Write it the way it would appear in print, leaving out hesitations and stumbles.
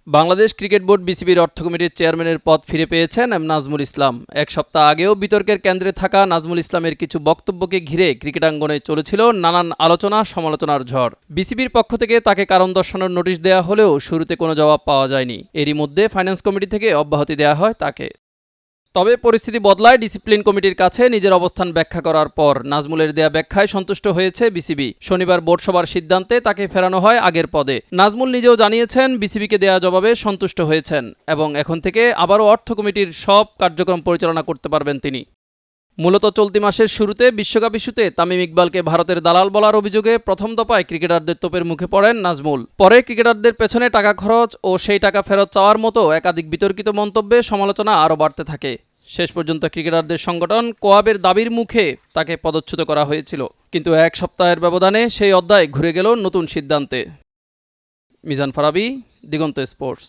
Bangladesh cricket board বিসিবির অর্থ কমিটির চেয়ারম্যানের পদ ফিরে পেয়েছেন নাজমুল ইসলাম। এক সপ্তাহ আগেও বিতর্কের কেন্দ্রে থাকা নাজমুল ইসলামের কিছু বক্তব্যকে ঘিরে ক্রিকেটাঙ্গনে চলেছিল নানান আলোচনা সমালোচনার ঝড়। বিসিবির পক্ষ থেকে তাকে কারণ দর্শানোর নোটিশ দেওয়া হলেও শুরুতে কোনো জবাব পাওয়া যায়নি। এরই মধ্যে ফাইন্যান্স কমিটি থেকে অব্যাহতি দেওয়া হয় তাকে। তবে পরিস্থিতি বদলায় ডিসিপ্লিন কমিটির কাছে নিজের অবস্থান ব্যাখ্যা করার পর। নাজমুলের দেয়া ব্যাখ্যায় সন্তুষ্ট হয়েছে বিসিবি। শনিবার বোর্ড সভার সিদ্ধান্তে তাকে ফেরানো হয় আগের পদে। নাজমুল নিজেও জানিয়েছেন বিসিবিকে দেয়া জবাবে সন্তুষ্ট হয়েছেন এবং এখন থেকে আবারও অর্থ কমিটির সব কার্যক্রম পরিচালনা করতে পারবেন তিনি। মূলত চলতি মাসের শুরুতে বিশ্বকাপ ইস্যুতে তামিম ইকবালকে ভারতের দালাল বলার অভিযোগে প্রথম দফায় ক্রিকেটারদের তোপের মুখে পড়েন নাজমুল। পরে ক্রিকেটারদের পেছনে টাকা খরচ ও সেই টাকা ফেরত চাওয়ার মতো একাধিক বিতর্কিত মন্তব্যে সমালোচনা আরও বাড়তে থাকে। শেষ পর্যন্ত ক্রিকেটারদের সংগঠন কোয়াবের দাবির মুখে তাকে পদচ্যুত করা হয়েছিল। কিন্তু এক সপ্তাহের ব্যবধানে সেই অধ্যায় ঘুরে গেল নতুন সিদ্ধান্তে। মিজান ফারাবী, দিগন্ত স্পোর্টস।